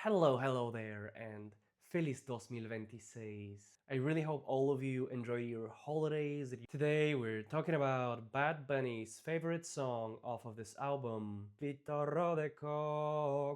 Hello there, and Feliz 2026. I really hope all of you enjoy your holidays. Today we're talking about Bad Bunny's favorite song off of this album, PIToRRO De Coco.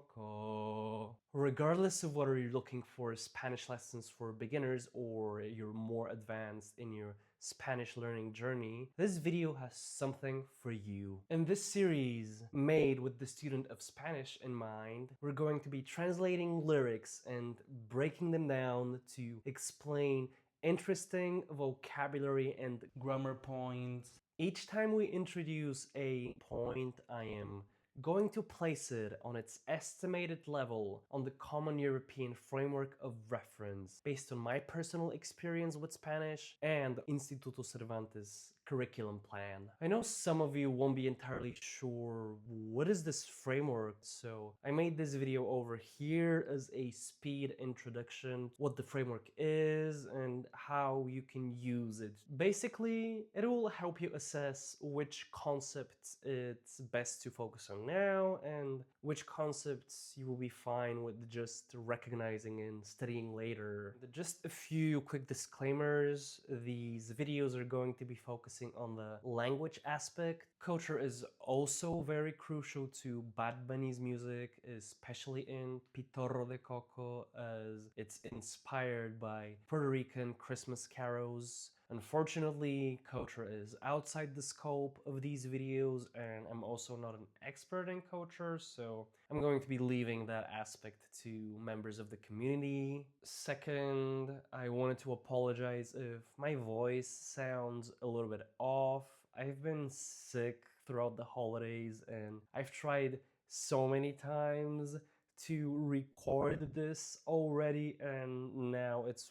Regardless of whether you're looking for Spanish lessons for beginners or you're more advanced in your Spanish learning journey, this video has something for you. In this series, made with the student of Spanish in mind, we're going to be translating lyrics and breaking them down to explain interesting vocabulary and grammar points. Each time we introduce a point, I am going to place it on its estimated level on the Common European Framework of Reference based on my personal experience with Spanish and Instituto Cervantes curriculum plan. I know some of you won't be entirely sure what is this framework, so I made this video over here as a speed introduction, what the framework is and how you can use it. Basically, it will help you assess which concepts it's best to focus on now and which concepts you will be fine with just recognizing and studying later. Just a few quick disclaimers. These videos are going to be focusing on the language aspect. Culture is also very crucial to Bad Bunny's music, especially in PIToRRO De Coco, as it's inspired by Puerto Rican Christmas carols. Unfortunately, culture is outside the scope of these videos, and I'm also not an expert in culture, so I'm going to be leaving that aspect to members of the community. Second, I wanted to apologize if my voice sounds a little bit off. I've been sick throughout the holidays, and I've tried so many times to record this already, and now it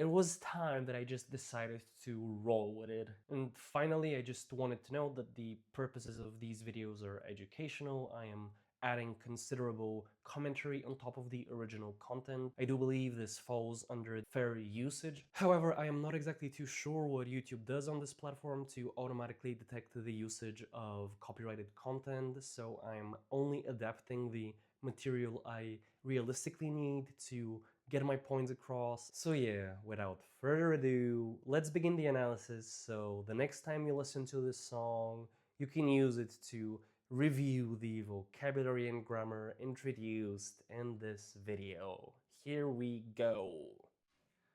was time that I just decided to roll with it. And finally, I just wanted to note that the purposes of these videos are educational. I am adding considerable commentary on top of the original content. I do believe this falls under fair usage. However, I am not exactly too sure what YouTube does on this platform to automatically detect the usage of copyrighted content, so I'm only adapting the material I realistically need to get my points across. So yeah, without further ado, let's begin the analysis so the next time you listen to this song, you can use it to review the vocabulary and grammar introduced in this video. Here we go.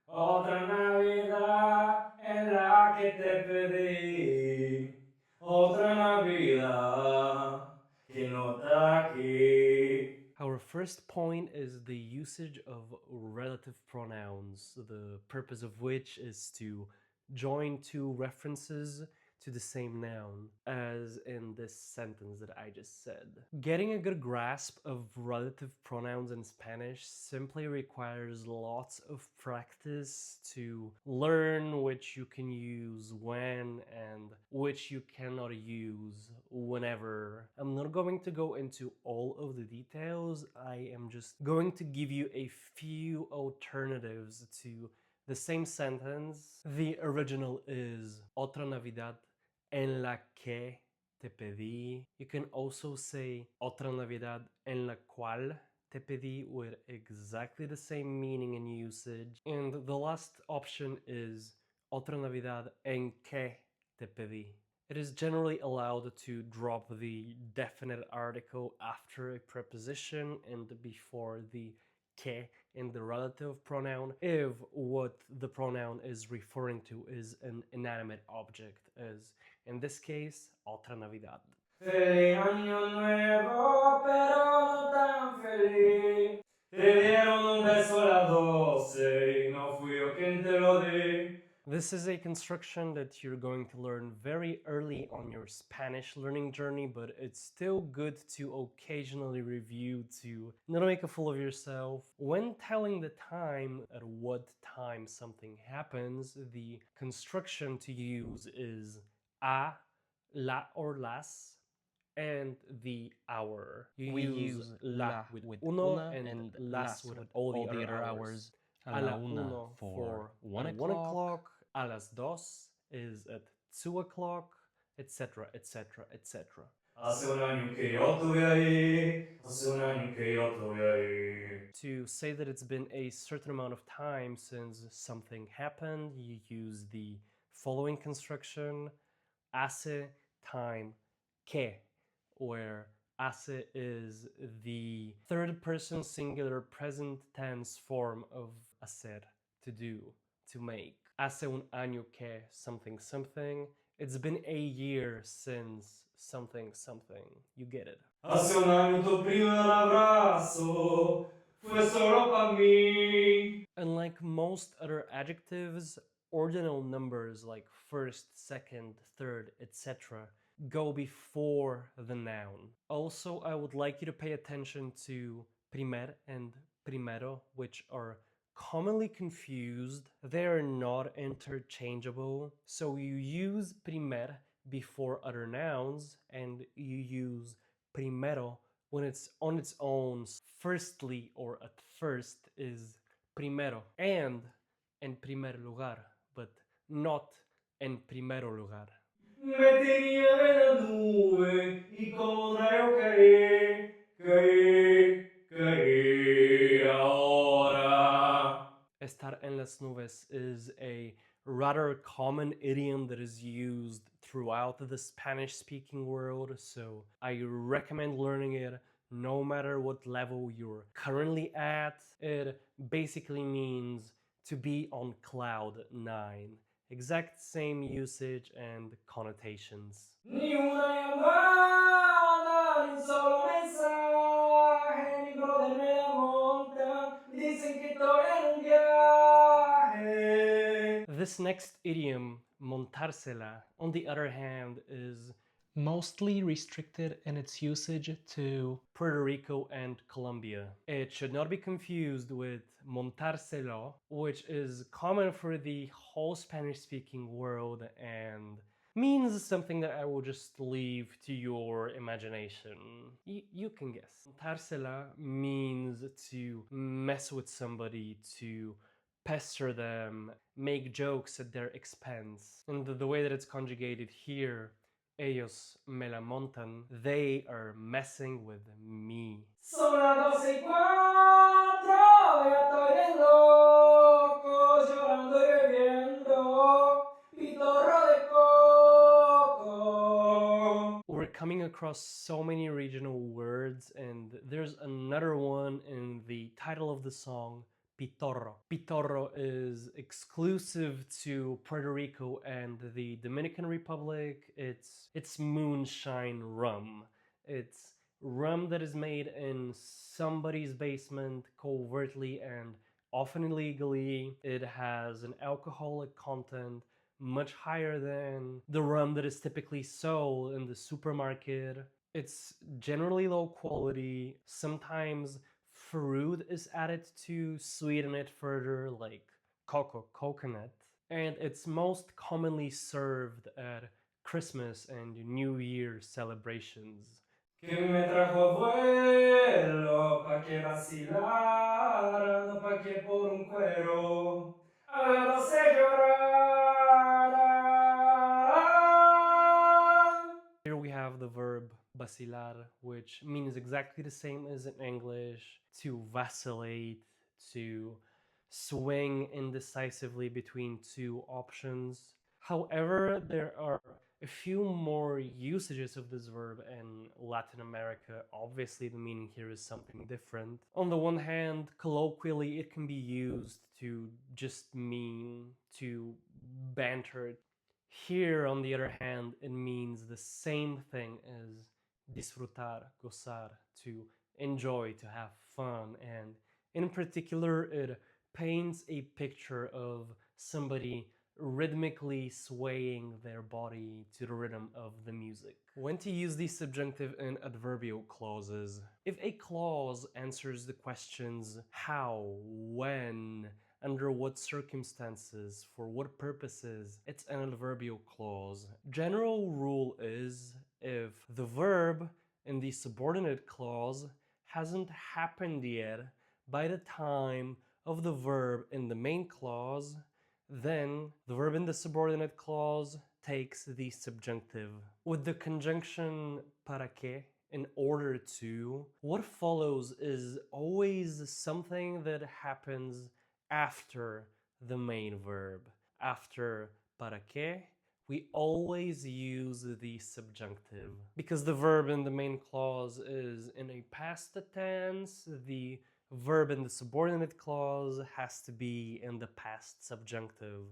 Otra Navidad en la que te pedí, otra Navidad que no está aquí. Our first point is the usage of relative pronouns, the purpose of which is to join two references to the same noun, as in this sentence that I just said. Getting a good grasp of relative pronouns in Spanish simply requires lots of practice to learn which you can use when and which you cannot use whenever. I'm not going to go into all of the details. I am just going to give you a few alternatives to the same sentence. The original is Otra Navidad en la que te pedí. You can also say Otra Navidad en la cual te pedí, with exactly the same meaning and usage. And the last option is Otra Navidad en que te pedí. It is generally allowed to drop the definite article after a preposition and before the que in the relative pronoun if what the pronoun is referring to is an inanimate object, as in this case, Otra Navidad. Feliz año nuevo, pero no tan feliz. Te dieron un beso a las 12 y no fui yo quien te lo di. This is a construction that you're going to learn very early on your Spanish learning journey, but it's still good to occasionally review to not make a fool of yourself. When telling the time, at what time something happens, the construction to use is a, la or las, and the hour. We use la with uno and las with all the other hours. A la uno for 1 o'clock, a las dos is at 2 o'clock, etc., etc., etc. Hace un año que yo estuve ahí. Hace un año que yo estuve ahí. To say that it's been a certain amount of time since something happened, you use the following construction: hace time que, where hace is the third person singular present tense form of hacer, to do, to make. Hace un año que something something. It's been a year since something something. You get it. Hace un año tu primer abrazo fue solo para mí. Unlike most other adjectives, ordinal numbers like first, second, third, etc. go before the noun. Also, I would like you to pay attention to primer and primero, which are commonly confused. They are not interchangeable. So you use primer before other nouns, and you use primero when it's on its own. Firstly or at first is primero and en primer lugar, but not en primero lugar. Me tenía en la nube y como rayo caí ahora. Estar en las nubes is a rather common idiom that is used throughout the Spanish-speaking world, so I recommend learning it no matter what level you're currently at. It basically means to be on cloud nine. Exact same usage and connotations. Ni una llamada, ni un solo mensaje, mi brother me la montan, dicen que estoy en un viaje. This next idiom, montársela, on the other hand, is mostly restricted in its usage to Puerto Rico and Colombia. It should not be confused with montárselo, which is common for the whole Spanish-speaking world and means something that I will just leave to your imagination. You can guess. Montársela means to mess with somebody, to pester them, make jokes at their expense. And the way that it's conjugated here, ellos me la montan, they are messing with me. Son las 12:04, ya estoy bien loco, llorando y bebiendo PIToRRO de coco. We're coming across so many regional words, and there's another one in the title of the song, PIToRRO. PIToRRO is exclusive to Puerto Rico and the Dominican Republic. It's moonshine rum. It's rum that is made in somebody's basement covertly and often illegally. It has an alcoholic content much higher than the rum that is typically sold in the supermarket. It's generally low quality. Sometimes fruit is added to sweeten it further, like cocoa, coconut. And it's most commonly served at Christmas and New Year celebrations. Que me trajo abuelo pa' que vacilara, no pa' que por un cuero a las 12 llorara. Here we have the verb vacilar, which means exactly the same as in English: to vacillate, to swing indecisively between two options. However, there are a few more usages of this verb in Latin America. Obviously, the meaning here is something different. On the one hand, colloquially, it can be used to just mean to banter. Here, on the other hand, it means the same thing as disfrutar, gozar, to enjoy, to have fun, and in particular, it paints a picture of somebody rhythmically swaying their body to the rhythm of the music. When to use these subjunctive and adverbial clauses? If a clause answers the questions how, when, under what circumstances, for what purposes, it's an adverbial clause. General rule is if the verb in the subordinate clause hasn't happened yet by the time of the verb in the main clause, then the verb in the subordinate clause takes the subjunctive. With the conjunction para qué, in order to, what follows is always something that happens after the main verb. After para qué, we always use the subjunctive. Because the verb in the main clause is in a past tense, the verb in the subordinate clause has to be in the past subjunctive.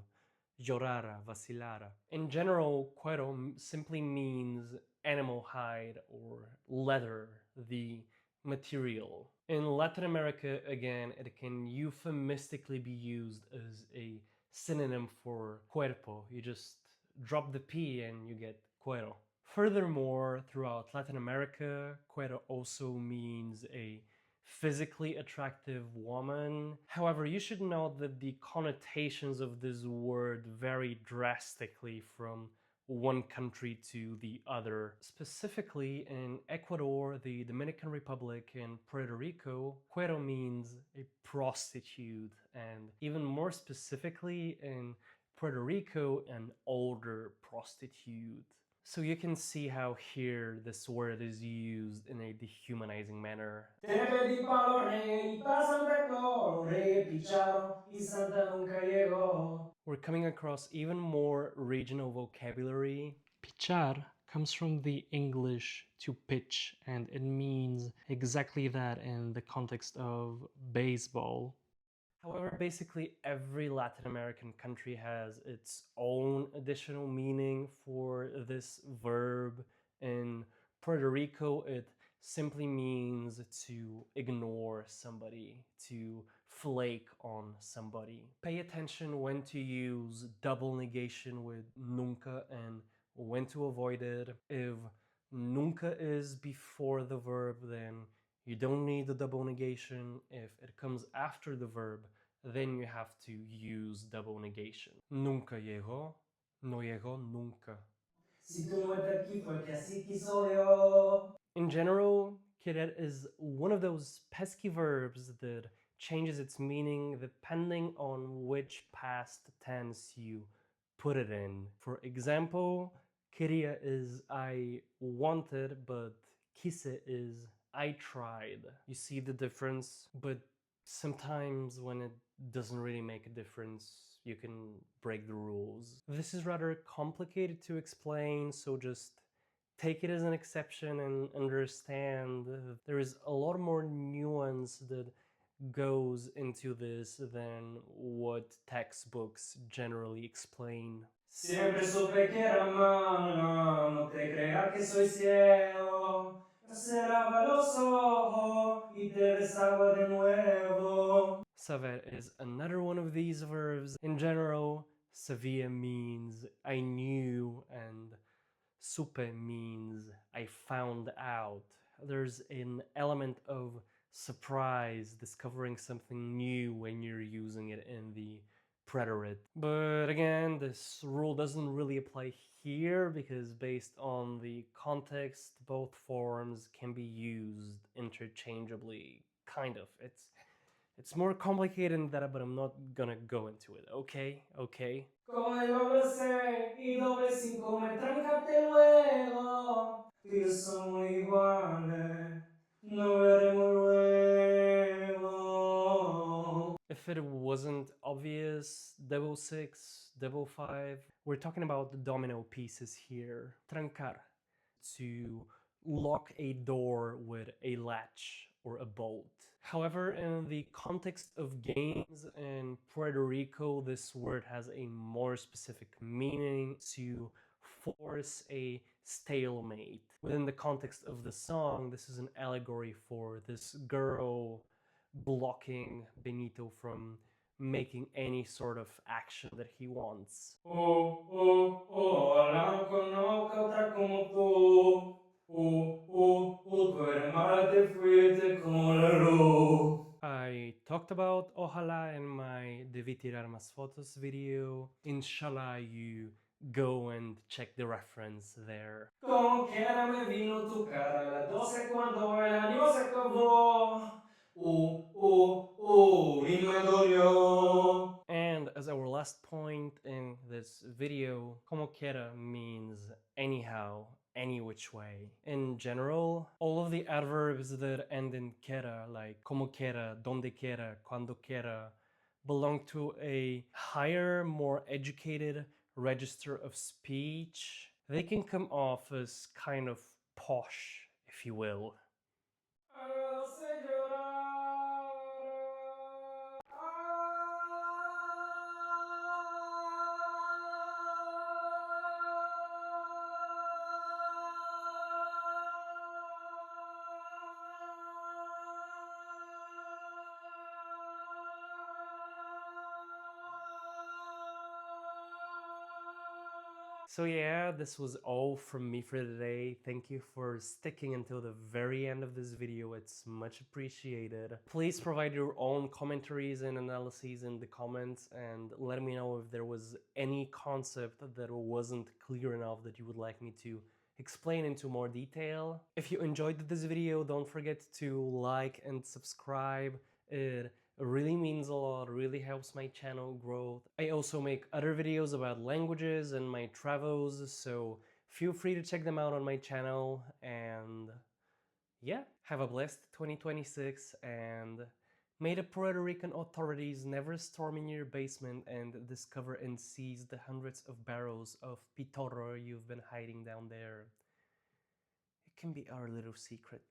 Llorara, vacilara. In general, cuero simply means animal hide or leather, the material. In Latin America, again, it can euphemistically be used as a synonym for cuerpo. You just drop the P and you get cuero. Furthermore, throughout Latin America, cuero also means a physically attractive woman. However, you should note that the connotations of this word vary drastically from one country to the other. Specifically, in Ecuador, the Dominican Republic, and Puerto Rico, cuero means a prostitute, and even more specifically, in Puerto Rico, an older prostitute. So you can see how here this word is used in a dehumanizing manner. Te pedí pa los reyes y pa Santa Claus, los reyes picharon y Santa nunca llegó. We're coming across even more regional vocabulary. Pichar comes from the English to pitch, and it means exactly that in the context of baseball. However, basically every Latin American country has its own additional meaning for this verb. In Puerto Rico, it simply means to ignore somebody, to flake on somebody. Pay attention when to use double negation with nunca and when to avoid it. If nunca is before the verb, then you don't need the double negation. If it comes after the verb, then you have to use double negation. Nunca llegó, no llegó nunca. Si tú no estás aquí fue que así quiso Dios. In general, querer is one of those pesky verbs that changes its meaning depending on which past tense you put it in. For example, quería is I wanted, but quise is I tried. You see the difference? But sometimes when it doesn't really make a difference, you can break the rules. This is rather complicated to explain, so just take it as an exception and understand there is a lot more nuance that goes into this than what textbooks generally explain. Siempre supe que era mala, no te creas que soy ciego. Se lava los ojos y te besaba de nuevo. Saber is another one of these verbs. In general, sabía means I knew, and supe means I found out. There's an element of surprise, discovering something new when you're using it in the preterite. But again, this rule doesn't really apply here because based on the context, both forms can be used interchangeably. Kind of. It's more complicated than that, but I'm not gonna go into it, okay? Okay? Con el doble C y doble cinco me trancaste luego. Tú y yo somos iguales, no veremos luego. If it wasn't obvious, double six, double five, we're talking about the domino pieces here. Trancar, to lock a door with a latch or a bolt. However, in the context of games in Puerto Rico, this word has a more specific meaning: to force a stalemate. Within the context of the song, this is an allegory for this girl blocking Benito from making any sort of action that he wants. Oh, oh, oh, ojalá conozca otra como tú. Tú eres mala, te fuiste como la luz. I talked about ojalá in my Debí tirar más fotos video. Inshallah, you go and check the reference there. Como quiera me vino tu cara a las 12 cuando el año se acabó. Y me dolió. And as our last point in this this video, como quiera means anyhow, any which way. In general, all of the adverbs that end in quiera, like como quiera, donde quiera, cuando quiera, belong to a higher, more educated register of speech. They can come off as kind of posh, if you will. So yeah, this was all from me for today. Thank you for sticking until the very end of this video. It's much appreciated. Please provide your own commentaries and analyses in the comments and let me know if there was any concept that wasn't clear enough that you would like me to explain into more detail. If you enjoyed this video, don't forget to like and subscribe. It really means a lot, really helps my channel grow. I also make other videos about languages and my travels, so feel free to check them out on my channel. And yeah, have a blessed 2026, and may the Puerto Rican authorities never storm in your basement and discover and seize the hundreds of barrels of PIToRRO you've been hiding down there. It can be our little secret.